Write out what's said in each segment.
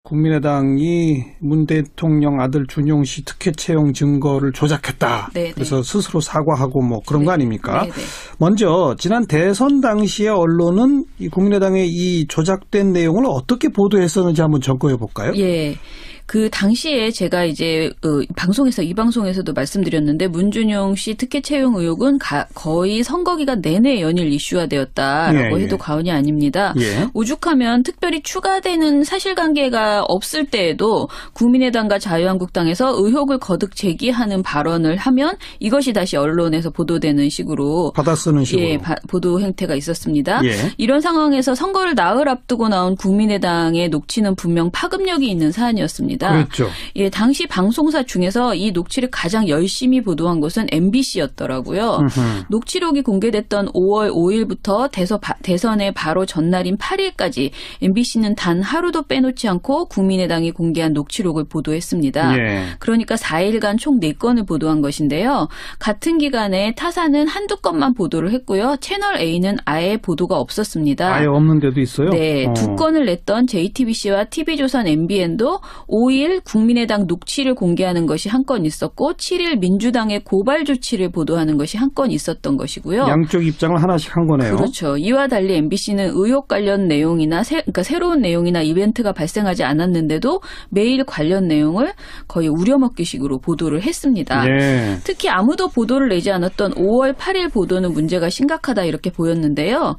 국민의당이 문 대통령 아들 준용 씨 특혜 채용 증거를 조작했다. 네네. 그래서 스스로 사과하고 뭐 그런 거 아닙니까? 네네. 먼저 지난 대선 당시에 언론은 이 국민의당의 이 조작된 내용을 어떻게 보도했었는지 한번 점검해 볼까요? 예. 그 당시에 제가 이제 이 방송에서도 말씀드렸는데 문준용 씨 특혜 채용 의혹은 거의 선거 기간 내내 연일 이슈화 되었다라고 해도 과언이 아닙니다. 예. 오죽하면 특별히 추가되는 사실관계가 없을 때에도 국민의당과 자유한국당에서 의혹을 거듭 제기하는 발언을 하면 이것이 다시 언론에서 보도되는 식으로 받아쓰는 식으로. 예, 보도 행태가 있었습니다. 예. 이런 상황에서 선거를 나흘 앞두고 나온 국민의당의 녹취는 분명 파급력이 있는 사안이었습니다. 그렇죠. 예, 당시 방송사 중에서 이 녹취를 가장 열심히 보도한 곳은 MBC였더라고요. 녹취록이 공개됐던 5월 5일부터 대선의 바로 전날인 8일까지 MBC는 단 하루도 빼놓지 않고 국민의당이 공개한 녹취록을 보도했습니다. 예. 그러니까 4일간 총 4건을 보도한 것인데요. 같은 기간에 타사는 한두 건만 보도를 했고요. 채널A는 아예 보도가 없었습니다. 아예 없는 데도 있어요? 네. 2건을 냈던 JTBC와 TV조선 MBN도 5일 국민의당 녹취를 공개하는 것이 한 건 있었고 7일 민주당의 고발 조치를 보도하는 것이 한 건 있었던 것이고요. 양쪽 입장을 하나씩 한 거네요. 그렇죠. 이와 달리 MBC는 의혹 관련 내용이나 그러니까 새로운 내용이나 이벤트가 발생하지 않았는데도 매일 관련 내용을 거의 우려먹기식으로 보도를 했습니다. 예. 특히 아무도 보도를 내지 않았던 5월 8일 보도는 문제가 심각하다 이렇게 보였는데요.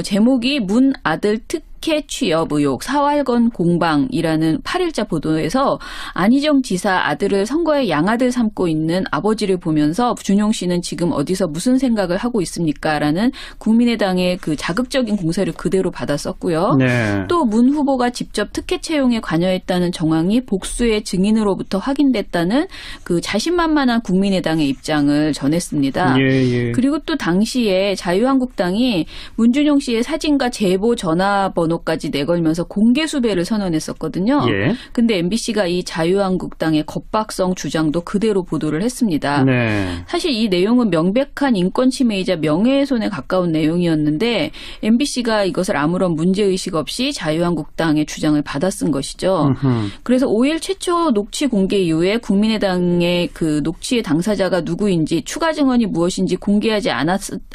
제목이 문 아들 특혜 취업 의혹 사활건 공방이라는 8일자 보도에서 안희정 지사 아들을 선거의 양아들 삼고 있는 아버지를 보면서 준용 씨는 지금 어디서 무슨 생각을 하고 있습니까? 라는 국민의당의 그 자극적인 공세를 그대로 받았었고요. 네. 또 문 후보가 직접 특혜 채용에 관여했다는 정황이 복수의 증인으로부터 확인됐다는 그 자신만만한 국민의당의 입장을 전했습니다. 예. 그리고 또 당시에 자유한국당이 문준용 씨의 사진과 제보 전화번호까지 내걸면서 공개 수배를 선언했었거든요. 예. 근데 MBC가 이 자유한국당의 겁박성 주장도 그대로 보도를 했습니다. 네. 사실 이 내용은 명백한 인권 침해이자 명예훼손에 가까운 내용이었는데 MBC가 이것을 아무런 문제의식 없이 자유한국당의 주장을 받아쓴 것이죠. 그래서 5일 최초 녹취 공개 이후에 국민의당의 그 녹취의 당사자가 누구인지 추가 증언이 무엇인지 공개하지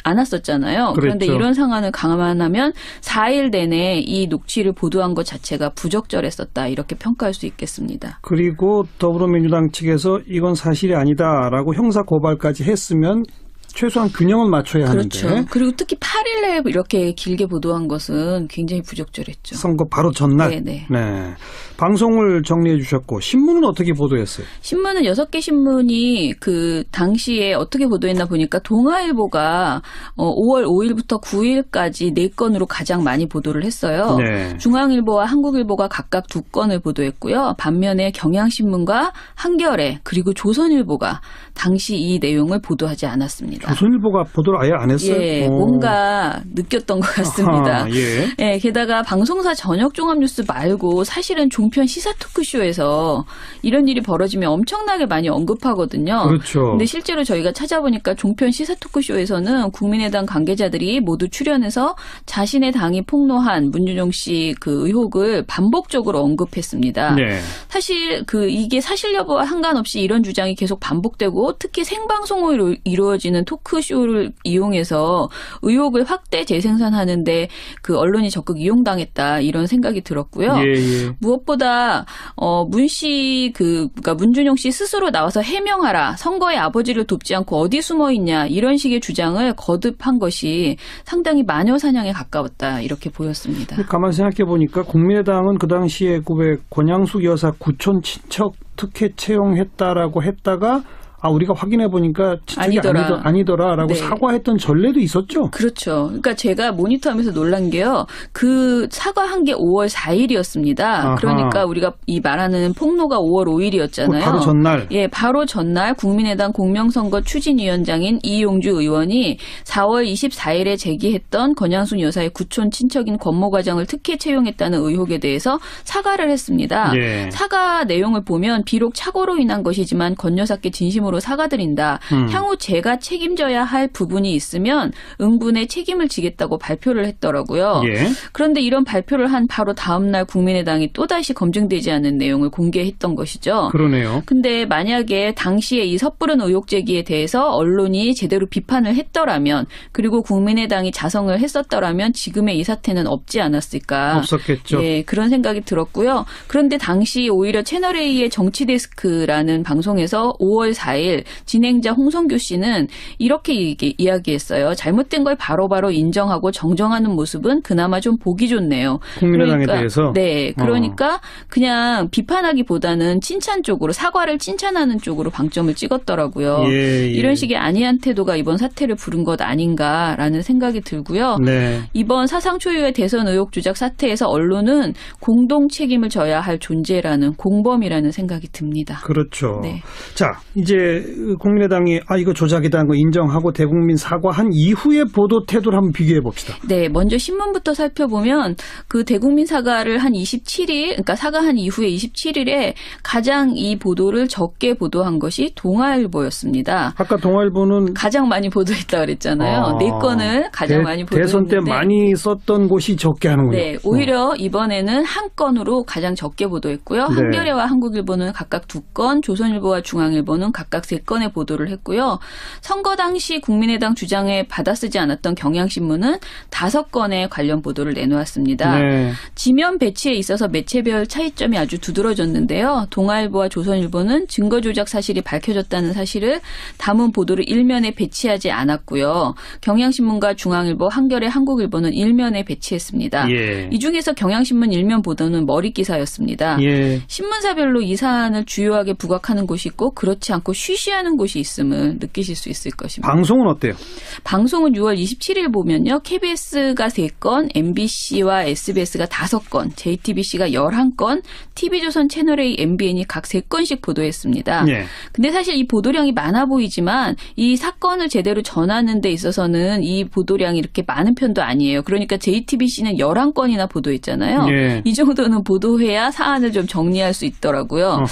않았었잖아요. 그렇죠. 그런데 이런 상황을 감안하면 4일 내내 이 녹취를 보도한 것 자체가 부적절했었다 이렇게 평가할 수 있겠습니다. 그리고 더불어민주당 측에서 이건 사실이 아니다라고 형사 고발까지 했으면 최소한 균형은 맞춰야 그렇죠. 하는데. 그리고 특히 8일에 이렇게 길게 보도한 것은 굉장히 부적절했죠. 선거 바로 전날. 네네. 네. 방송을 정리해 주셨고 신문은 어떻게 보도했어요? 신문은 6개 신문이 그 당시에 어떻게 보도했나 보니까 동아일보가 5월 5일부터 9일까지 4건으로 가장 많이 보도를 했어요. 네. 중앙일보와 한국일보가 각각 2건을 보도했고요. 반면에 경향신문과 한겨레 그리고 조선일보가 당시 이 내용을 보도하지 않았습니다. 조선일보가 보도를 아예 안 했어요? 예, 뭔가 느꼈던 것 같습니다. 아하, 예. 예, 게다가 방송사 저녁 종합뉴스 말고 사실은 종편 시사 토크쇼에서 이런 일이 벌어지면 엄청나게 많이 언급하거든요. 그렇죠. 근데 실제로 저희가 찾아보니까 종편 시사 토크쇼에서는 국민의당 관계자들이 모두 출연해서 자신의 당이 폭로한 문준용 씨 그 의혹을 반복적으로 언급했습니다. 네. 사실 이게 사실 여부와 상관없이 이런 주장이 계속 반복되고 특히 생방송으로 이루어지는 토크쇼를 이용해서 의혹을 확대 재생산하는데 그 언론이 적극 이용당했다 이런 생각이 들었고요. 예. 무엇보다 그러니까 문준용 씨 스스로 나와서 해명하라. 선거에 아버지를 돕지 않고 어디 숨어 있냐 이런 식의 주장을 거듭한 것이 상당히 마녀 사냥에 가까웠다 이렇게 보였습니다. 가만히 생각해 보니까 국민의당은 그 당시에 왜 권양숙 여사 구촌 친척 특혜 채용했다라고 했다가 우리가 확인해 보니까 친척이 아니더라라고 네. 사과했던 전례도 있었죠. 그렇죠. 그러니까 제가 모니터하면서 놀란 게요. 그 사과한 게 5월 4일이었습니다. 아하. 그러니까 우리가 이 말하는 폭로가 5월 5일이었잖아요. 바로 전날. 예, 바로 전날 국민의당 공명선거 추진위원장인 이용주 의원이 4월 24일에 제기했던 권양순 여사의 구촌 친척인 권모 과장을 특혜 채용했다는 의혹에 대해서 사과를 했습니다. 예. 사과 내용을 보면 비록 착오로 인한 것이지만 권 여사께 진심으로 진심으로 사과드린다. 향후 제가 책임져야 할 부분이 있으면 응분의 책임을 지겠다고 발표를 했더라고요. 예. 그런데 이런 발표를 한 바로 다음 날 국민의당이 또다시 검증되지 않은 내용을 공개했던 것이죠. 그러네요. 근데 만약에 당시에 이 섣부른 의혹 제기에 대해서 언론이 제대로 비판을 했더라면 그리고 국민의당이 자성을 했었더라면 지금의 이 사태는 없지 않았을까. 없었겠죠. 예, 그런 생각이 들었고요. 그런데 당시 오히려 채널A의 정치데스크라는 방송에서 5월 4일 진행자 홍성규 씨는 이렇게 이야기했어요. 잘못된 걸 바로바로 인정하고 정정하는 모습은 그나마 좀 보기 좋네요. 국민의당에 대해서? 네. 그러니까 그냥 비판하기보다는 칭찬 쪽으로 사과를 칭찬하는 쪽으로 방점을 찍었더라고요. 예. 이런 식의 안이한 태도가 이번 사태를 부른 것 아닌가라는 생각이 들고요. 네. 이번 사상 초유의 대선 의혹 조작 사태에서 언론은 공동 책임을 져야 할 존재라는 공범이라는 생각이 듭니다. 그렇죠. 네. 자, 이제 국민의당이 이거 조작이다는 거 인정하고 대국민 사과한 이후의 보도 태도를 한번 비교해 봅시다. 네, 먼저 신문부터 살펴보면 그 대국민 사과를 한 27일, 그러니까 사과한 이후에 27일에 가장 이 보도를 적게 보도한 것이 동아일보였습니다. 아까 동아일보는 가장 많이 보도했다 그랬잖아요. 네 건을 가장 많이 보도했는데 대선 때 많이 썼던 곳이 적게 하는군요. 네, 오히려 이번에는 한 건으로 가장 적게 보도했고요. 네. 한겨레와 한국일보는 각각 2건, 조선일보와 중앙일보는 각각 3건의 보도를 했고요. 선거 당시 국민의당 주장에 받아쓰지 않았던 경향신문은 5건의 관련 보도를 내놓았습니다. 네. 지면 배치에 있어서 매체별 차이점이 아주 두드러졌는데요. 동아일보와 조선일보는 증거 조작 사실이 밝혀졌다는 사실을 담은 보도를 일면에 배치하지 않았고요. 경향신문과 중앙일보, 한겨레, 한국일보는 일면에 배치했습니다. 예. 이 중에서 경향신문 일면 보도는 머릿 기사였습니다. 예. 신문사별로 이 사안을 주요하게 부각하는 곳이 있고 그렇지 않고 쉬쉬하는 곳이 있음을 느끼실 수 있을 것입니다. 방송은 어때요? 방송은 6월 27일 보면요. KBS가 3건, MBC와 SBS가 5건, JTBC가 11건, TV조선 채널A, MBN이 각 3건씩 보도했습니다. 예. 근데 사실 이 보도량이 많아 보이지만 이 사건을 제대로 전하는 데 있어서는 이 보도량이 이렇게 많은 편도 아니에요. 그러니까 JTBC는 11건이나 보도했잖아요. 예. 이 정도는 보도해야 사안을 좀 정리할 수 있더라고요. 어허.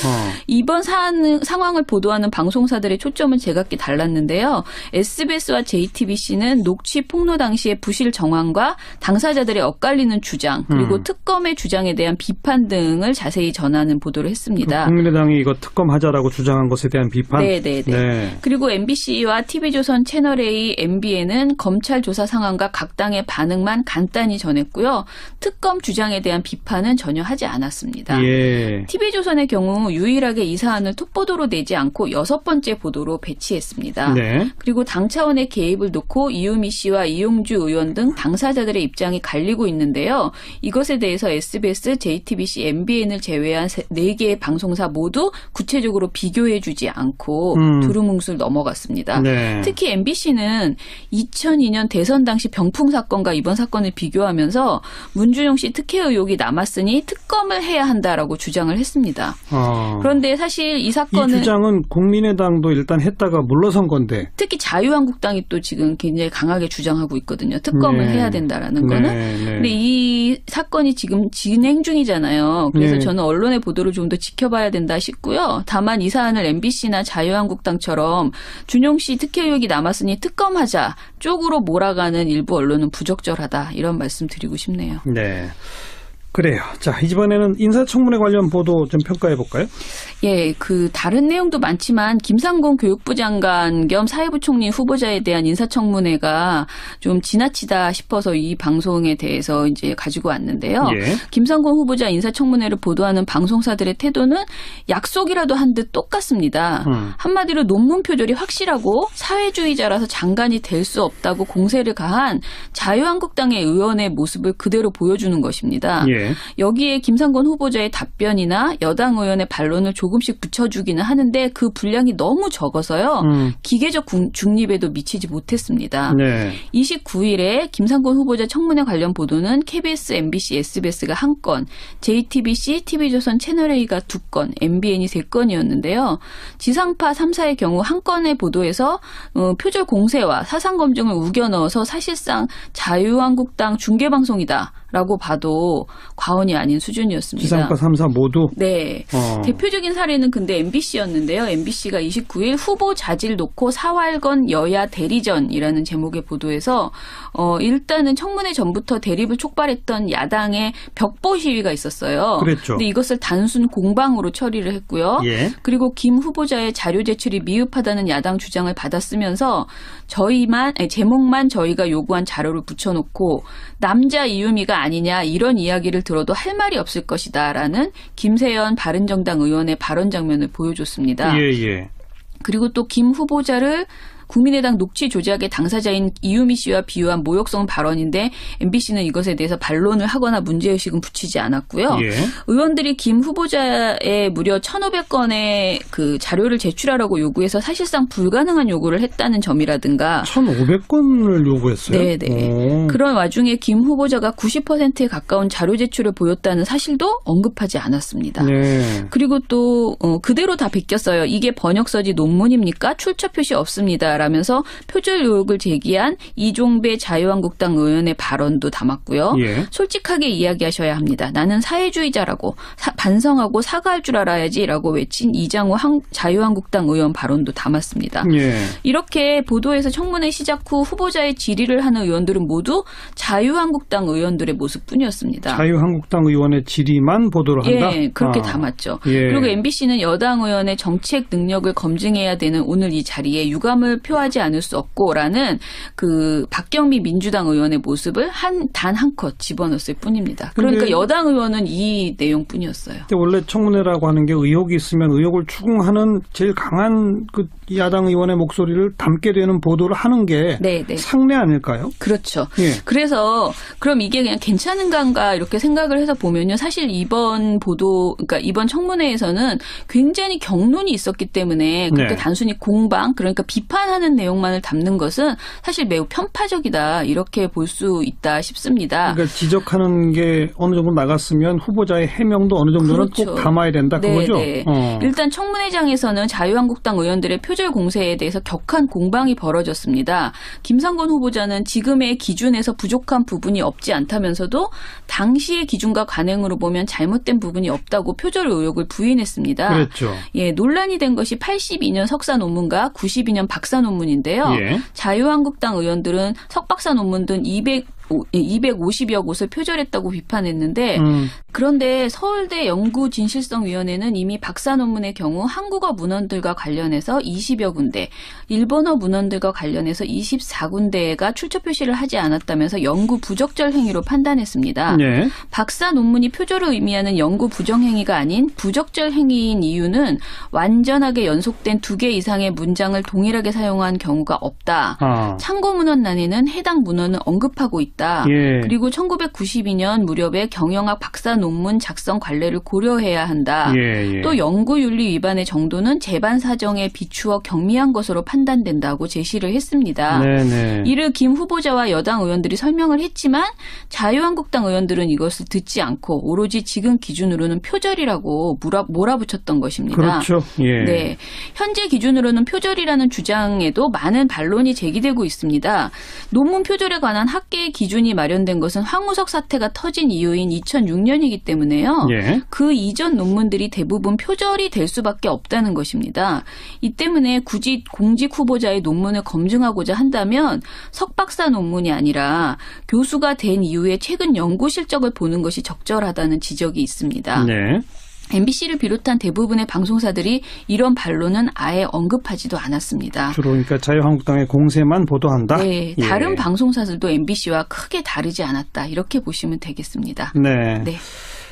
이번 상황을 보도하는 방송사들의 초점은 제각기 달랐는데요. SBS와 JTBC는 녹취 폭로 당시의 부실 정황과 당사자들의 엇갈리는 주장 그리고 특검의 주장에 대한 비판 등을 자세히 전하는 보도를 했습니다. 국민의당이 이거 특검하자라고 주장한 것에 대한 비판? 네네네. 네. 그리고 MBC와 TV조선 채널A, MBN은 검찰 조사 상황과 각 당의 반응만 간단히 전했고요. 특검 주장에 대한 비판은 전혀 하지 않았습니다. 예. TV조선의 경우 유일하게 이 사안을 톱보도로 내지 않고 6번째 보도로 배치했습니다. 네. 그리고 당 차원의 개입을 놓고 이유미 씨와 이용주 의원 등 당사자들의 입장이 갈리고 있는데요. 이것에 대해서 SBS, JTBC, MBN을 제외한 4개의 방송사 모두 구체적으로 비교해주지 않고 두루뭉술 넘어갔습니다. 네. 특히 MBC는 2002년 대선 당시 병풍 사건과 이번 사건을 비교하면서 문준용 씨 특혜 의혹이 남았으니 특검을 해야 한다라고 주장을 했습니다. 그런데 사실 이 사건은 이 주장은 국민의당도 일단 했다가 물러선 건데. 특히 자유한국당이 또 지금 굉장히 강하게 주장하고 있거든요. 특검을 네. 해야 된다라는 거는. 네. 근데 이 사건이 지금 진행 중이잖아요. 그래서 네. 저는 언론의 보도를 좀 더 지켜봐야 된다 싶고요. 다만 이 사안을 MBC나 자유한국당처럼 준용 씨 특혜 의혹이 남았으니 특검하자 쪽으로 몰아가는 일부 언론은 부적절하다. 이런 말씀 드리고 싶네요. 네. 그래요. 자, 이번에는 인사청문회 관련 보도 좀 평가해 볼까요? 예, 다른 내용도 많지만 김상곤 교육부 장관 겸 사회부총리 후보자에 대한 인사청문회가 좀 지나치다 싶어서 이 방송에 대해서 이제 가지고 왔는데요. 예. 김상곤 후보자 인사청문회를 보도하는 방송사들의 태도는 약속이라도 한 듯 똑같습니다. 한마디로 논문 표절이 확실하고 사회주의자라서 장관이 될 수 없다고 공세를 가한 자유한국당의 의원의 모습을 그대로 보여주는 것입니다. 예. 여기에 김상곤 후보자의 답변이나 여당 의원의 반론을 조금씩 붙여주기는 하는데 그 분량이 너무 적어서요. 기계적 중립에도 미치지 못했습니다. 네. 29일에 김상곤 후보자 청문회 관련 보도는 KBS, MBC, SBS가 1건, JTBC, TV조선 채널A가 2건, MBN이 3건이었는데요. 지상파 3사의 경우 1건의 보도에서 표절 공세와 사상 검증을 우겨 넣어서 사실상 자유한국당 중계방송이다 라고 봐도 과언이 아닌 수준이었습니다. 지상파 3사 모두? 네. 대표적인 사례는 근데 MBC였는데요. MBC가 29일 후보 자질 놓고 사활건 여야 대리전이라는 제목의 보도에서 일단은 청문회 전부터 대립을 촉발했던 야당의 벽보 시위가 있었어요. 그랬죠. 근데 이것을 단순 공방으로 처리를 했고요. 예. 그리고 김 후보자의 자료 제출이 미흡하다는 야당 주장을 받아쓰면서 제목만 저희가 요구한 자료를 붙여놓고 남자 이유미가 아니냐 이런 이야기를 들어도 할 말이 없을 것이다라는 김세연 바른정당 의원의 발언 장면을 보여줬습니다. 예. 그리고 또 김 후보자를 국민의당 녹취 조작의 당사자인 이유미 씨와 비유한 모욕성 발언인데 MBC는 이것에 대해서 반론을 하거나 문제의식은 붙이지 않았고요. 예. 의원들이 김 후보자의 무려 1,500건의 그 자료를 제출하라고 요구해서 사실상 불가능한 요구를 했다는 점이라든가 1,500건을 요구했어요? 네네. 그런 와중에 김 후보자가 90%에 가까운 자료 제출을 보였다는 사실도 언급하지 않았습니다. 네. 그리고 또 그대로 다 베꼈어요. 이게 번역서지 논문입니까? 출처 표시 없습니다. 라면서 표절 의혹을 제기한 이종배 자유한국당 의원의 발언도 담았고요. 예. 솔직하게 이야기하셔야 합니다. 나는 사회주의자라고 반성하고 사과할 줄 알아야지라고 외친 이장우 자유한국당 의원 발언도 담았습니다. 예. 이렇게 보도에서 청문회 시작 후 후보자의 질의를 하는 의원들은 모두 자유한국당 의원들의 모습뿐이었습니다. 자유한국당 의원의 질의만 보도를 한다? 예, 그렇게 담았죠. 예. 그리고 MBC는 여당 의원의 정책 능력을 검증해야 되는 오늘 이 자리에 유감을 표하지 않을 수 없고라는 그 박경미 민주당 의원의 모습을 단 한 컷 집어넣었을 뿐입니다. 그러니까 여당 의원은 이 내용뿐이었어요. 원래 청문회라고 하는 게 의혹이 있으면 의혹을 추궁하는 제일 강한 그 야당 의원의 목소리를 담게 되는 보도를 하는 게 상례 아닐까요? 그렇죠. 예. 그래서 그럼 이게 그냥 괜찮은 건가 이렇게 생각을 해서 보면요. 사실 이번 보도, 그러니까 이번 청문회에서는 굉장히 경론이 있었기 때문에 그렇게 단순히 공방, 그러니까 비판하는 내용만을 담는 것은 사실 매우 편파적이다 이렇게 볼 수 있다 싶습니다. 그러니까 지적하는 게 어느 정도 나갔으면 후보자의 해명도 어느 정도는 꼭 담아야 된다 그거죠? 일단 청문회장에서는 자유한국당 의원들의 표절 공세에 대해서 격한 공방이 벌어졌습니다. 김상곤 후보자는 지금의 기준에서 부족한 부분이 없지 않다면서도 당시의 기준과 관행으로 보면 잘못된 부분이 없다고 표절 의혹을 부인했습니다. 그렇죠. 예, 논란이 된 것이 82년 석사 논문과 92년 박사 논문인데요. 예. 자유한국당 의원들은 석박사 논문 등 250여 곳을 표절했다고 비판했는데 그런데 서울대 연구진실성위원회는 이미 박사 논문의 경우 한국어 문헌들과 관련해서 20여 군데, 일본어 문헌들과 관련해서 24군데가 출처 표시를 하지 않았다면서 연구 부적절 행위로 판단했습니다. 네. 박사 논문이 표절을 의미하는 연구 부정행위가 아닌 부적절 행위인 이유는 완전하게 연속된 2개 이상의 문장을 동일하게 사용한 경우가 없다. 참고 문헌란에는 해당 문헌을 언급하고 있다. 예. 그리고 1992년 무렵에 경영학 박사 논문 작성 관례를 고려해야 한다. 예. 또 연구윤리 위반의 정도는 재반 사정에 비추어 경미한 것으로 판단된다고 제시를 했습니다. 네네. 이를 김 후보자와 여당 의원들이 설명을 했지만 자유한국당 의원들은 이것을 듣지 않고 오로지 지금 기준으로는 표절이라고 몰아붙였던 것입니다. 그렇죠. 예. 네, 현재 기준으로는 표절이라는 주장에도 많은 반론이 제기되고 있습니다. 논문 표절에 관한 학계의 기준이 마련된 것은 황우석 사태가 터진 이후인 2006년이기 때문에요. 예. 그 이전 논문들이 대부분 표절이 될 수밖에 없다는 것입니다. 이 때문에 굳이 공직 후보자의 논문을 검증하고자 한다면 석박사 논문이 아니라 교수가 된 이후에 최근 연구 실적을 보는 것이 적절하다는 지적이 있습니다. 네. MBC를 비롯한 대부분의 방송사들이 이런 반론은 아예 언급하지도 않았습니다. 주로 그러니까 자유한국당의 공세만 보도한다? 네. 예. 다른 방송사들도 MBC와 크게 다르지 않았다. 이렇게 보시면 되겠습니다. 네. 네.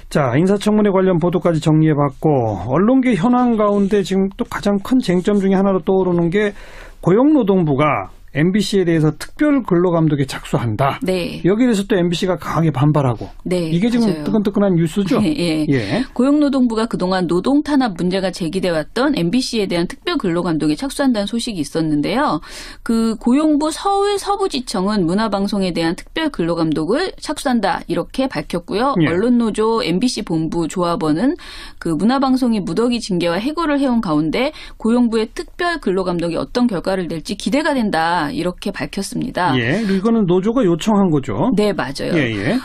자, 인사청문회 관련 보도까지 정리해봤고 언론계 현황 가운데 지금 또 가장 큰 쟁점 중에 하나로 떠오르는 게 고용노동부가 MBC에 대해서 특별 근로감독에 착수한다. 네. 여기에 대해서 또 MBC가 강하게 반발하고. 네. 이게 지금 맞아요. 뜨끈뜨끈한 뉴스죠? 예. 예. 고용노동부가 그동안 노동 탄압 문제가 제기돼 왔던 MBC에 대한 특별 근로감독에 착수한다는 소식이 있었는데요. 그 고용부 서울 서부지청은 문화방송에 대한 특별 근로감독을 착수한다 이렇게 밝혔고요. 예. 언론노조 MBC 본부 조합원은 그 문화방송이 무더기 징계와 해고를 해온 가운데 고용부의 특별 근로감독이 어떤 결과를 낼지 기대가 된다. 있다 이렇게 밝혔습니다. 예, 이거는 노조가 요청한 거죠. 네, 맞아요. 예, 예.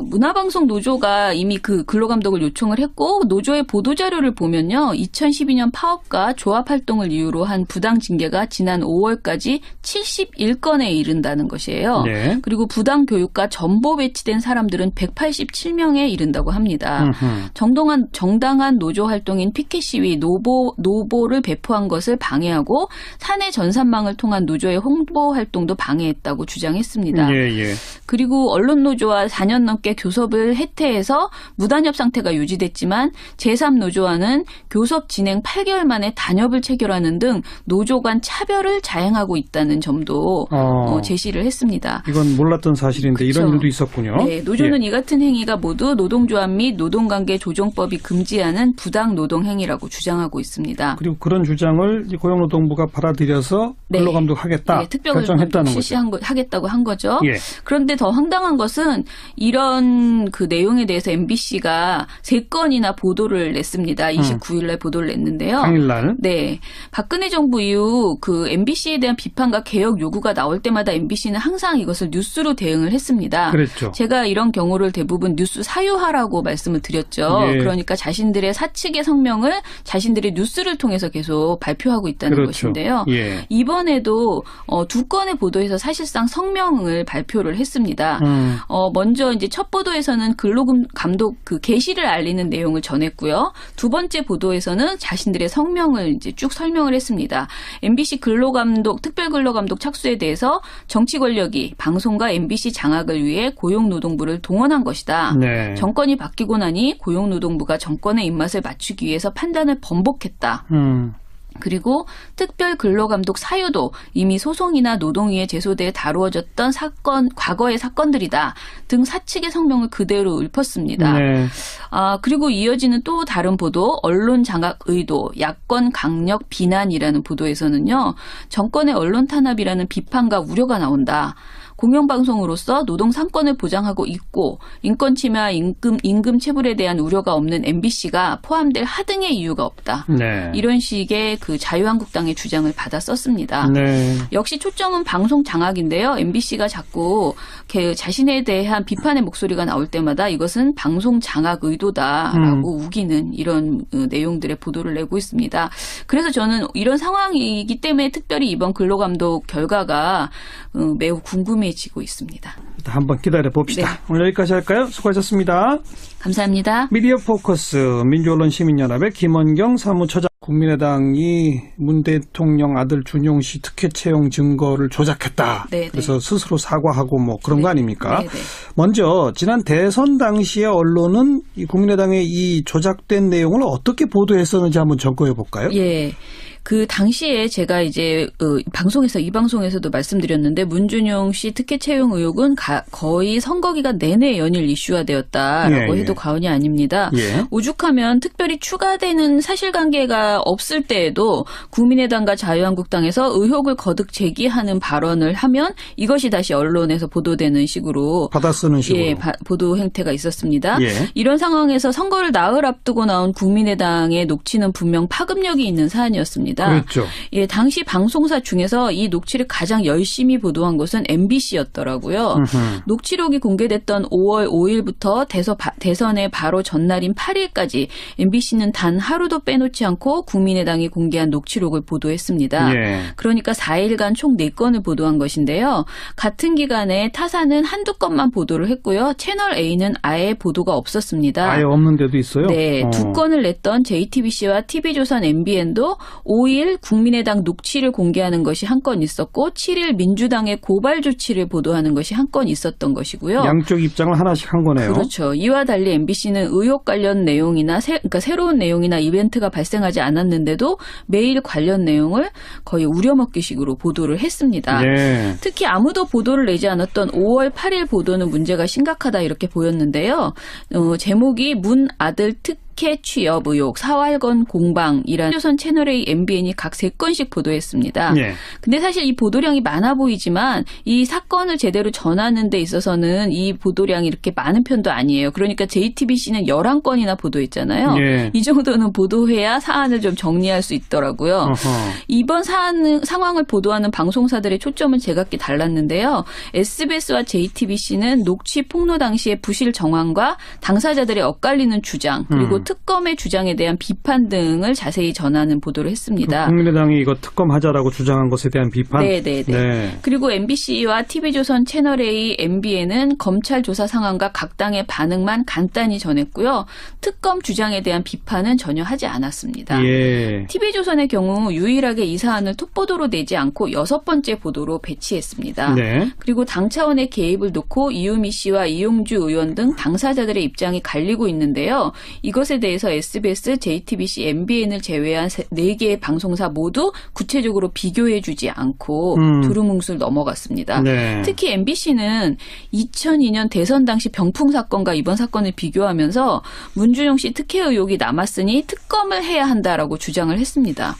문화방송 노조가 이미 그 근로감독을 요청을 했고 노조의 보도자료를 보면요. 2012년 파업과 조합활동을 이유로 한 부당 징계가 지난 5월까지 71건에 이른다는 것이에요. 네. 그리고 부당 교육과 전보 배치된 사람들은 187명에 이른다고 합니다. 정당한 노조 활동인 피켓 시위, 노보를 배포한 것을 방해하고 사내 전산망을 통한 노조의 홍보 활동도 방해했다고 주장했습니다. 예, 예. 그리고 언론노조와 4년 넘게 교섭을 해태해서 무단협 상태가 유지됐지만 제3노조와는 교섭 진행 8개월 만에 단협을 체결하는 등 노조 간 차별을 자행하고 있다는 점도 제시를 했습니다. 이건 몰랐던 사실인데 그렇죠. 이런 일도 있었군요. 네, 노조는 예. 이 같은 행위가 모두 노동조합 및 노동관계 조정법이 금지하는 부당 노동 행위라고 주장하고 있습니다. 그리고 그런 주장을 고용노동부가 받아들여서 네. 근로감독하겠다 네, 특별근로감독 결정했다는 거죠. 하겠다고 한 거죠. 예. 그런데 더 황당한 것은 이런 그 내용에 대해서 MBC가 3건이나 보도를 냈습니다. 29일날 보도를 냈는데요. 당일날. 네. 박근혜 정부 이후 그 MBC에 대한 비판과 개혁 요구가 나올 때마다 MBC는 항상 이것을 뉴스로 대응을 했습니다. 그랬죠. 제가 이런 경우를 대부분 뉴스 사유화라고 말씀을 드렸죠. 예. 그러니까 자신들의 사측의 성명을 자신들의 뉴스를 통해서 계속 발표하고 있다는 그렇죠. 것인데요. 예. 이번에도 2건의 보도에서 사실상 성명을 발표를 했습니다. 먼저 이제 첫 보도에서는 근로감독 그 개시를 알리는 내용을 전했고요. 두 번째 보도에서는 자신들의 성명을 이제 쭉 설명을 했습니다. MBC 특별근로감독 착수에 대해서 정치 권력이 방송과 MBC 장악을 위해 고용노동부를 동원한 것이다. 네. 정권이 바뀌고 나니 고용노동부가 정권의 입맛을 맞추기 위해서 판단을 번복했다. 그리고 특별근로감독 사유도 이미 소송이나 노동위에 제소돼 다루어졌던 과거의 사건들이다 등 사측의 성명을 그대로 읊었습니다. 네. 그리고 이어지는 또 다른 보도, 언론 장악 의도, 야권 강력 비난이라는 보도에서는요. 정권의 언론 탄압이라는 비판과 우려가 나온다. 공영방송으로서 노동 상권을 보장하고 있고 인권 침해와 임금 체불에 대한 우려가 없는 MBC가 포함될 하등의 이유가 없다. 네. 이런 식의 그 자유한국당의 주장을 받아 썼습니다. 네. 역시 초점은 방송 장악인데요. MBC가 자꾸 자신에 대한 비판의 목소리가 나올 때마다 이것은 방송 장악 의도다라고 우기는 이런 내용들의 보도를 내고 있습니다. 그래서 저는 이런 상황이기 때문에 특별히 이번 근로감독 결과가 매우 궁금해지고 있습니다. 한번 기다려 봅시다. 네. 오늘 여기까지 할까요? 수고하셨습니다. 감사합니다. 미디어 포커스 민주언론시민연합의 김원경 사무처장. 국민의당이 문 대통령 아들 준용 씨 특혜 채용 증거를 조작했다. 네네. 그래서 스스로 사과하고 뭐 그런 거 아닙니까? 네네. 먼저 지난 대선 당시에 언론은 이 국민의당의 이 조작된 내용을 어떻게 보도했었는지 한번 점검해 볼까요? 예. 그 당시에 제가 이제 이 방송에서도 말씀드렸는데 문준용 씨 특혜 채용 의혹은 거의 선거 기간 내내 연일 이슈화되었다라고 해도 과언이 아닙니다. 예. 오죽하면 특별히 추가되는 사실관계가 없을 때에도 국민의당과 자유한국당에서 의혹을 거듭 제기하는 발언을 하면 이것이 다시 언론에서 보도되는 식으로 받아쓰는 식으로. 예, 보도 행태가 있었습니다. 예. 이런 상황에서 선거를 나흘 앞두고 나온 국민의당의 녹취는 분명 파급력이 있는 사안이었습니다. 그렇죠. 예, 당시 방송사 중에서 이 녹취를 가장 열심히 보도한 것은 MBC였더라고요. 녹취록이 공개됐던 5월 5일부터 대선의 바로 전날인 8일까지 MBC는 단 하루도 빼놓지 않고 국민의당이 공개한 녹취록을 보도했습니다. 예. 그러니까 4일간 총 4건을 보도한 것인데요. 같은 기간에 타사는 한두 건만 보도를 했고요. 채널 A는 아예 보도가 없었습니다. 아예 없는 데도 있어요? 네, 2건을 냈던 JTBC와 TV조선 MBN도 5일 국민의당 녹취를 공개하는 것이 한 건 있었고 7일 민주당의 고발 조치를 보도하는 것이 한 건 있었던 것이고요. 양쪽 입장을 하나씩 한 거네요. 그렇죠. 이와 달리 MBC는 의혹 관련 내용이나 그러니까 새로운 내용이나 이벤트가 발생하지 않았는데도 매일 관련 내용을 거의 우려먹기식으로 보도를 했습니다. 예. 특히 아무도 보도를 내지 않았던 5월 8일 보도는 문제가 심각하다 이렇게 보였는데요. 제목이 문 아들 특혜 특혜 취업 의혹, 사활건 공방이라는 조선 채널A, MBN이 각 3건씩 보도했습니다. 예. 근데 사실 이 보도량이 많아 보이지만 이 사건을 제대로 전하는 데 있어서는 이 보도량이 이렇게 많은 편도 아니에요. 그러니까 JTBC는 11건이나 보도했잖아요. 예. 이 정도는 보도해야 사안을 좀 정리할 수 있더라고요. 어허. 이번 상황을 보도하는 방송사들의 초점은 제각기 달랐는데요. SBS와 JTBC는 녹취 폭로 당시의 부실 정황과 당사자들의 엇갈리는 주장 그리고 특검의 주장에 대한 비판 등을 자세히 전하는 보도를 했습니다. 국민의당이 이거 특검하자라고 주장한 것에 대한 비판? 네네네. 네. 그리고 MBC와 TV조선 채널A, MBN은 검찰 조사 상황과 각 당의 반응만 간단히 전했고요. 특검 주장에 대한 비판은 전혀 하지 않았습니다. 예. TV조선의 경우 유일하게 이 사안을 톱보도로 내지 않고 6번째 보도로 배치했습니다. 네. 그리고 당 차원의 개입을 놓고 이유미 씨와 이용주 의원 등 당사자들의 입장이 갈리고 있는데요. 이것에 대해서 SBS, JTBC, MBN을 제외한 4개의 방송사 모두 구체적으로 비교해주지 않고 두루뭉술 넘어갔습니다. 네. 특히 MBC는 2002년 대선 당시 병풍 사건과 이번 사건을 비교하면서 문준용 씨 특혜 의혹이 남았으니 특검을 해야 한다라고 주장을 했습니다.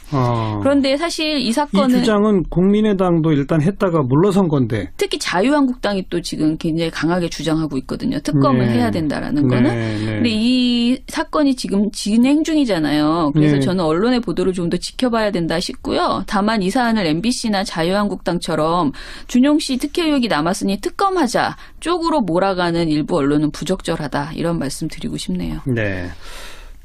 그런데 사실 이 사건은 이 주장은 국민의당도 일단 했다가 물러선 건데. 특히 자유한국당이 또 지금 굉장히 강하게 주장하고 있거든요. 특검을 네. 해야 된다라는 거는. 네, 네. 근데 이 사건이 지금 진행 중이잖아요. 그래서 네. 저는 언론의 보도를 좀 더 지켜봐야 된다 싶고요. 다만 이 사안을 MBC나 자유한국당처럼 준용 씨 특혜 의혹이 남았으니 특검하자 쪽으로 몰아가는 일부 언론은 부적절하다. 이런 말씀 드리고 싶네요. 네.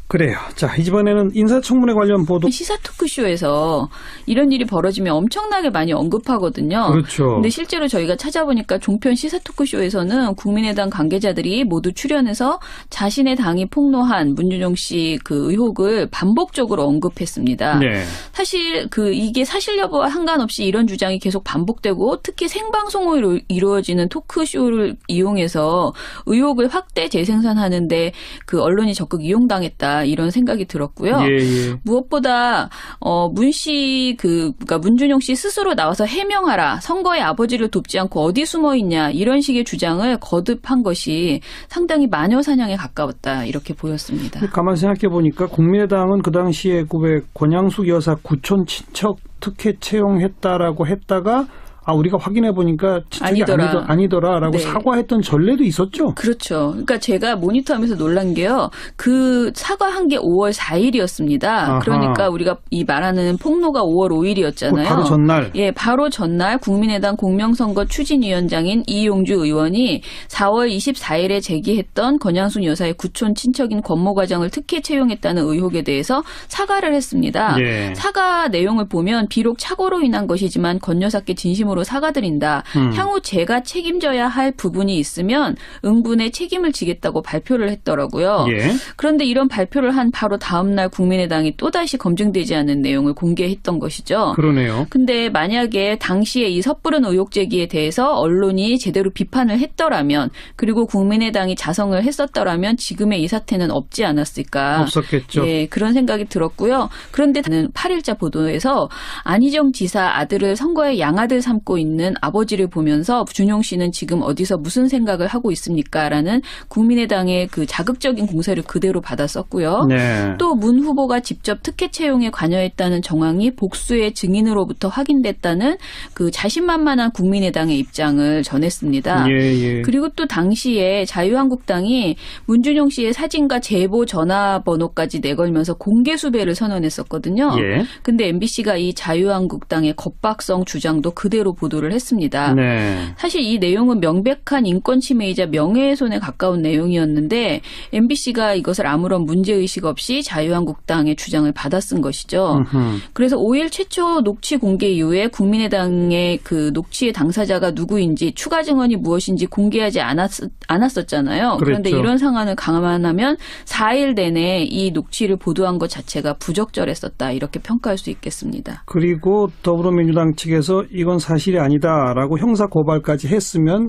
그래요. 자, 이번에는 인사청문회 관련 보도. 시사 토크쇼에서 이런 일이 벌어지면 엄청나게 많이 언급하거든요. 그렇죠. 근데 실제로 저희가 찾아보니까 종편 시사 토크쇼에서는 국민의당 관계자들이 모두 출연해서 자신의 당이 폭로한 문준용 씨 그 의혹을 반복적으로 언급했습니다. 네. 사실 이게 사실 여부와 상관없이 이런 주장이 계속 반복되고 특히 생방송으로 이루어지는 토크쇼를 이용해서 의혹을 확대 재생산하는데 그 언론이 적극 이용당했다. 이런 생각이 들었고요. 예, 예. 무엇보다 그러니까 문준용 씨 스스로 나와서 해명하라. 선거에 아버지를 돕지 않고 어디 숨어 있냐. 이런 식의 주장을 거듭한 것이 상당히 마녀 사냥에 가까웠다. 이렇게 보였습니다. 가만히 생각해 보니까 국민의당은 그 당시에 왜 권양숙 여사 구촌 친척 특혜 채용했다라고 했다가 우리가 확인해 보니까 친척이 아니더라라고 네. 사과했던 전례도 있었죠. 그렇죠. 그러니까 제가 모니터하면서 놀란 게요. 그 사과한 게 5월 4일이었습니다. 아하. 그러니까 우리가 이 말하는 폭로가 5월 5일이었잖아요. 바로 전날. 예, 바로 전날 국민의당 공명선거 추진위원장인 이용주 의원이 4월 24일에 제기했던 권양순 여사의 구촌 친척인 권모 과장을 특혜 채용했다는 의혹에 대해서 사과를 했습니다. 예. 사과 내용을 보면 비록 착오로 인한 것이지만 권 여사께 진심으로 사과드린다. 향후 제가 책임져야 할 부분이 있으면 응분의 책임을 지겠다고 발표를 했더라고요. 예. 그런데 이런 발표를 한 바로 다음 날 국민의당이 또다시 검증되지 않은 내용을 공개했던 것이죠. 그러네요. 근데 만약에 당시에 이 섣부른 의혹 제기에 대해서 언론이 제대로 비판을 했더라면 그리고 국민의당이 자성을 했었더라면 지금의 이 사태는 없지 않았을까. 없었겠죠. 예, 그런 생각이 들었고요. 그런데 8일자 보도에서 안희정 지사 아들을 선거의 양아들 삼고 있는 아버지를 보면서 준용 씨는 지금 어디서 무슨 생각을 하고 있습니까? 라는 국민의당의 그 자극적인 공세를 그대로 받았었고요. 네. 또 문 후보가 직접 특혜 채용에 관여했다는 정황이 복수의 증인으로부터 확인됐다는 그 자신만만한 국민의당의 입장을 전했습니다. 예, 예. 그리고 또 당시에 자유한국당이 문준용 씨의 사진과 제보 전화번호까지 내걸면서 공개 수배를 선언했었거든요. 예. 근데 MBC가 이 자유한국당의 겁박성 주장도 그대로 보도를 했습니다. 네. 사실 이 내용은 명백한 인권 침해이자 명예훼손에 가까운 내용이었는데 MBC가 이것을 아무런 문제의식 없이 자유한국당의 주장을 받아쓴 것이죠. 그래서 5일 최초 녹취 공개 이후에 국민의당의 그 녹취의 당사자가 누구인지 추가 증언이 무엇인지 공개하지 않았었잖아요. 그런데 그랬죠. 이런 상황을 감안하면 4일 내내 이 녹취를 보도한 것 자체가 부적절했었다. 이렇게 평가할 수 있겠습니다. 그리고 더불어민주당 측에서 이건 사실이 아니다라고 형사 고발까지 했으면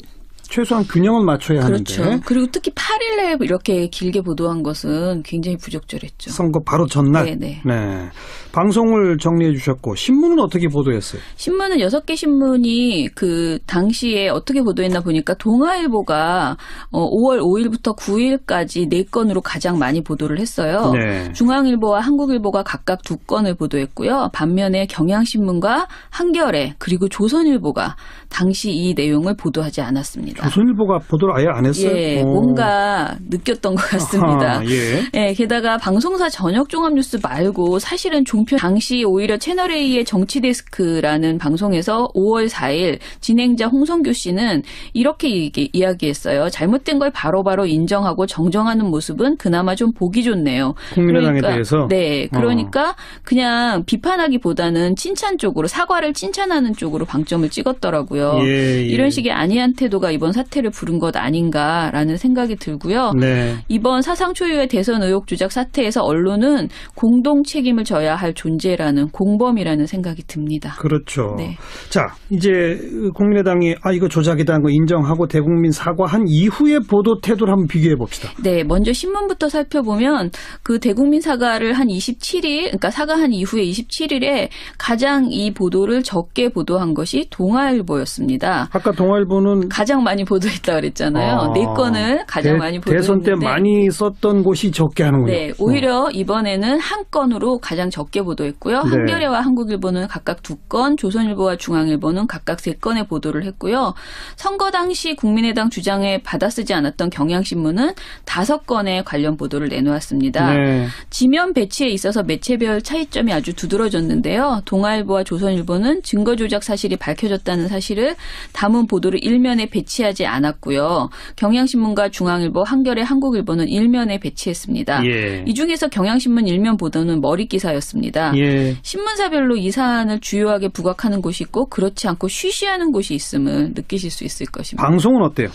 최소한 균형을 맞춰야 그렇죠. 하는데. 그리고 특히 8일에 이렇게 길게 보도한 것은 굉장히 부적절했죠. 선거 바로 전날. 네네. 네. 방송을 정리해 주셨고 신문은 어떻게 보도했어요? 신문은 6개 신문이 그 당시에 어떻게 보도했나 보니까 동아일보가 5월 5일부터 9일까지 4건으로 가장 많이 보도를 했어요. 네. 중앙일보와 한국일보가 각각 2건을 보도했고요. 반면에 경향신문과 한겨레 그리고 조선일보가 당시 이 내용을 보도하지 않았습니다. 조선일보가 보도를 아예 안 했어요? 예, 뭔가 느꼈던 것 같습니다. 아하, 예. 예, 게다가 방송사 저녁 종합뉴스 말고 사실은 종편 당시 오히려 채널A의 정치데스크라는 방송에서 5월 4일 진행자 홍성교 씨는 이렇게 이야기했어요. 잘못된 걸 바로바로 인정하고 정정하는 모습은 그나마 좀 보기 좋네요. 국민의당에 대해서? 네, 그러니까 그냥 비판하기보다는 칭찬 쪽으로 사과를 칭찬하는 쪽으로 방점을 찍었더라고요. 예, 예. 이런 식의 안이한 태도가 이번 사태를 부른 것 아닌가라는 생각이 들고요. 네. 이번 사상 초유의 대선 의혹 주작 사태에서 언론은 공동 책임을 져야 할 존재라는 공범이라는 생각이 듭니다. 그렇죠. 네. 자, 이제 국민의당이 이거 조작이다는 거 인정하고 대국민 사과한 이후의 보도 태도를 한번 비교해 봅시다. 네, 먼저 신문부터 살펴보면 그 대국민 사과를 한 27일, 그러니까 사과한 이후에 27일에 가장 이 보도를 적게 보도한 것이 동아일보였습니다. 아까 동아일보는 가장 많이 보도했다 그랬잖아요. 4건을 가장 많이 보도했는데 대선 때 많이 썼던 곳이 적게 하는군요. 네, 오히려 이번에는 한 건으로 가장 적게 보도했고요. 네. 한겨레와 한국일보는 각각 2건, 조선일보와 중앙일보는 각각 3건의 보도를 했고요. 선거 당시 국민의당 주장에 받아쓰지 않았던 경향신문은 5건의 관련 보도를 내놓았습니다. 네. 지면 배치에 있어서 매체별 차이점이 아주 두드러졌는데요. 동아일보와 조선일보는 증거 조작 사실이 밝혀졌다는 사실을 담은 보도를 일면에 배치하지 않았고요. 경향신문과 중앙일보, 한겨레, 한국일보는 일면에 배치했습니다. 예. 이 중에서 경향신문 일면 보도는 머리 기사였습니다. 예. 신문사별로 이 사안을 주요하게 부각하는 곳이 있고 그렇지 않고 쉬쉬하는 곳이 있음을 느끼실 수 있을 것입니다. 방송은 어때요?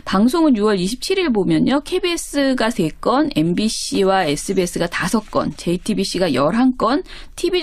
방송은 6월 27일 보면요. KBS가 3건, MBC와 SBS가 5건, JTBC가 11건, TV